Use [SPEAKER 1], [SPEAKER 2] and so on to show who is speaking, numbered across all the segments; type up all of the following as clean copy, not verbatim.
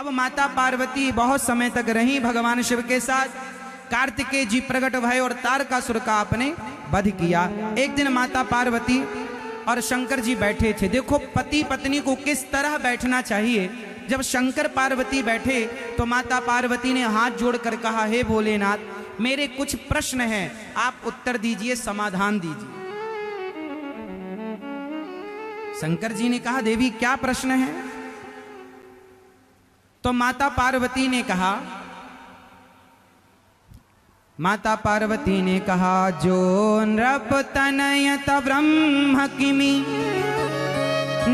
[SPEAKER 1] अब माता पार्वती बहुत समय तक रही भगवान शिव के साथ। कार्तिकेय जी प्रकट भय और तारकासुर का आपने वध किया। एक दिन माता पार्वती और शंकर जी बैठे थे। देखो पति पत्नी को किस तरह बैठना चाहिए। जब शंकर पार्वती बैठे तो माता पार्वती ने हाथ जोड़कर कहा, हे भोलेनाथ मेरे कुछ प्रश्न हैं, आप उत्तर दीजिए, समाधान दीजिए। शंकर जी ने कहा, देवी क्या प्रश्न है? तो माता पार्वती ने कहा, जो नृप तनयत ब्रह्म किमि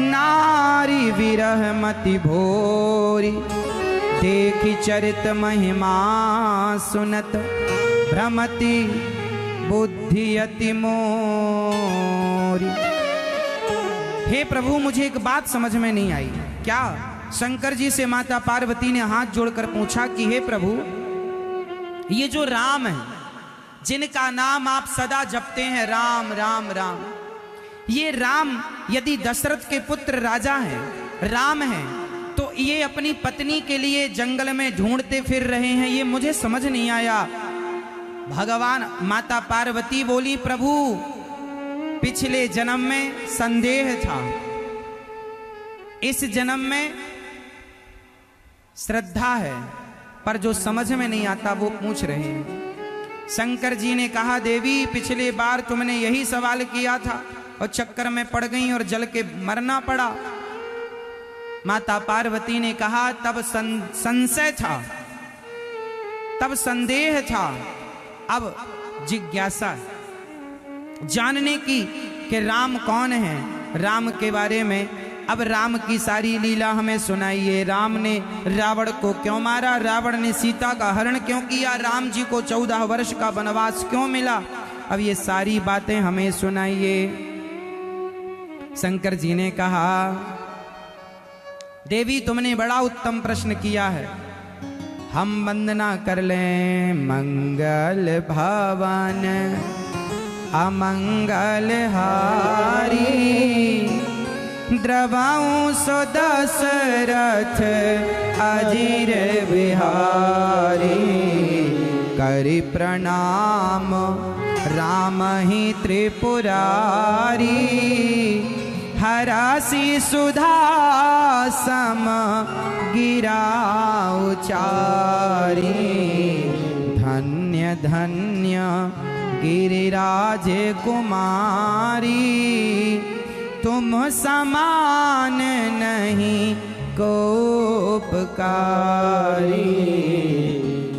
[SPEAKER 1] नारी विरह मति भोरी, देखी चरित महिमा सुनत भ्रमति बुद्धि अति मोरी। हे प्रभु मुझे एक बात समझ में नहीं आई। क्या? शंकर जी से माता पार्वती ने हाथ जोड़कर पूछा कि हे प्रभु, ये जो राम है, जिनका नाम आप सदा जपते हैं, राम राम राम, ये राम यदि दशरथ के पुत्र राजा हैं, राम हैं, तो ये अपनी पत्नी के लिए जंगल में ढूंढते फिर रहे हैं, ये मुझे समझ नहीं आया। भगवान माता पार्वती बोली, प्रभु पिछले जन्म में संदेह था, इस जन्म में श्रद्धा है, पर जो समझ में नहीं आता वो पूछ रहे हैं। शंकर जी ने कहा, देवी पिछले बार तुमने यही सवाल किया था और चक्कर में पड़ गई और जल के मरना पड़ा। माता पार्वती ने कहा, तब संशय था, तब संदेह था, अब जिज्ञासा जानने की कि राम कौन है, राम के बारे में। अब राम की सारी लीला हमें सुनाइए। राम ने रावण को क्यों मारा, रावण ने सीता का हरण क्यों किया, राम जी को 14 वर्ष का वनवास क्यों मिला, अब ये सारी बातें हमें सुनाइए। शंकर जी ने कहा, देवी तुमने बड़ा उत्तम प्रश्न किया है, हम वंदना कर लें मंगल भवन अमंगल हारी, द्रवाऊं सो दशरथ अजीर बिहारी, करि प्रणाम राम ही त्रिपुरारी, हरासी सुधा सम गिरा उचारी, धन्य धन्य गिरिराज कुमारी, तुम समान नहीं कोपकारी।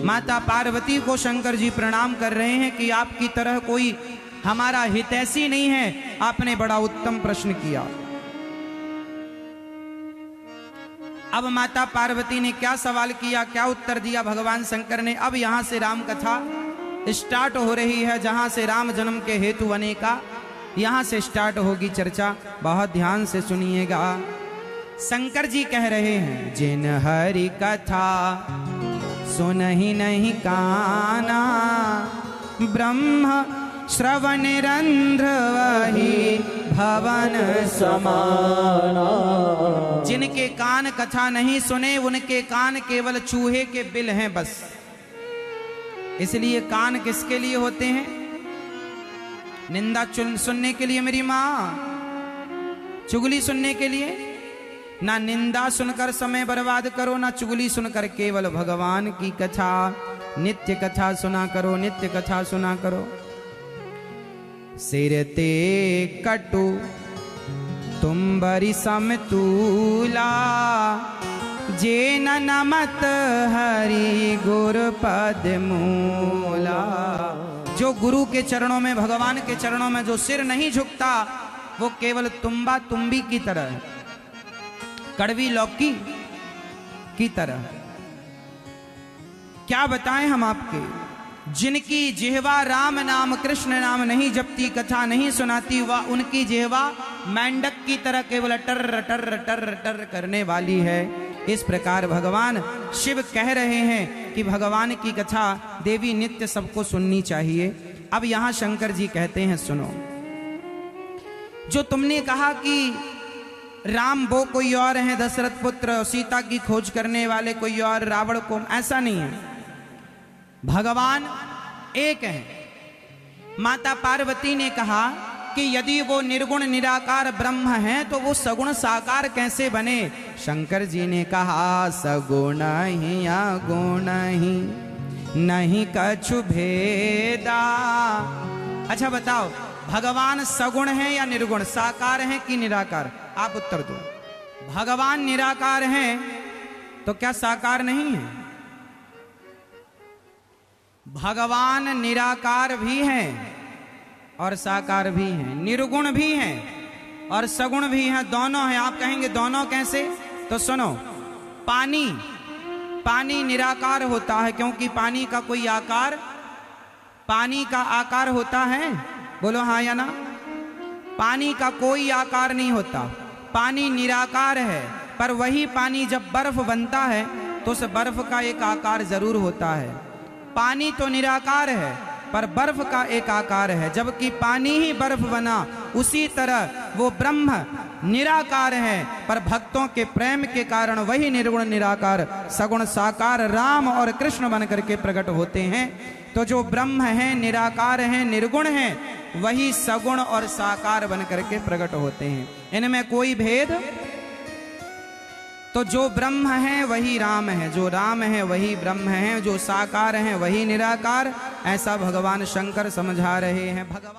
[SPEAKER 1] माता पार्वती को शंकर जी प्रणाम कर रहे हैं कि आपकी तरह कोई हमारा हितैषी नहीं है, आपने बड़ा उत्तम प्रश्न किया। अब माता पार्वती ने क्या सवाल किया, क्या उत्तर दिया भगवान शंकर ने। अब यहां से राम कथा स्टार्ट हो रही है, जहां से राम जन्म के हेतु बने का यहां से स्टार्ट होगी चर्चा। बहुत ध्यान से सुनिएगा। शंकर जी कह रहे हैं, जिन हरि कथा सुन ही नहीं काना, ब्रह्म श्रवण रंध्र वही भवन समाना। जिनके कान कथा नहीं सुने, उनके कान केवल चूहे के बिल हैं बस। इसलिए कान किसके लिए होते हैं? निंदा सुनने के लिए मेरी माँ, चुगली सुनने के लिए। ना निंदा सुनकर समय बर्बाद करो, ना चुगली सुनकर केवल भगवान की कथा, नित्य कथा सुना करो, नित्य कथा सुना करो। सिर ते कटु तुम बरी समतूला, जे नमत हरि गुरु पद मूला। जो गुरु के चरणों में, भगवान के चरणों में जो सिर नहीं झुकता, वो केवल तुम्बा तुम्बी की तरह, कड़वी लौकी की तरह। क्या बताएं हम आपके, जिनकी जिह्वा राम नाम कृष्ण नाम नहीं जपती, कथा नहीं सुनाती, वह उनकी जिह्वा मेंढक की तरह केवल टर टर टर टर करने वाली है। इस प्रकार भगवान शिव कह रहे हैं कि भगवान की कथा देवी नित्य सबको सुननी चाहिए। अब यहां शंकर जी कहते हैं, सुनो, जो तुमने कहा कि राम वो कोई और हैं, दशरथ पुत्र, सीता की खोज करने वाले कोई और, रावण को, ऐसा नहीं है। भगवान एक हैं। माता पार्वती ने कहा कि यदि वो निर्गुण निराकार ब्रह्म हैं तो वो सगुण साकार कैसे बने? शंकर जी ने कहा सगुण ही अगुण ही नहीं कछु भेदा। अच्छा बताओ, भगवान सगुण है या निर्गुण, साकार है कि निराकार? आप उत्तर दो। भगवान निराकार हैं तो क्या साकार नहीं है? भगवान निराकार भी हैं और साकार भी हैं, निर्गुण भी हैं और सगुण भी हैं, दोनों हैं। आप कहेंगे दोनों कैसे? तो सुनो, पानी निराकार होता है क्योंकि पानी का कोई आकार, पानी का आकार होता है, बोलो हाँ या ना? पानी का कोई आकार नहीं होता, पानी निराकार है। पर वही पानी जब बर्फ बनता है तो उस बर्फ का एक आकार जरूर होता है। पानी तो निराकार है पर बर्फ का एक आकार है, जबकि पानी ही बर्फ बना, उसी तरह वो ब्रह्म निराकार है पर भक्तों के प्रेम के कारण वही निर्गुण निराकार सगुण साकार राम और कृष्ण बन करके प्रकट होते हैं। तो जो ब्रह्म है, निराकार है, निर्गुण है, वही सगुण और साकार बन करके प्रकट होते हैं, इनमें कोई भेद। तो जो ब्रह्म है वही राम है, जो राम है वही ब्रह्म है, जो साकार है वही निराकार, ऐसा भगवान शंकर समझा रहे हैं। भगवान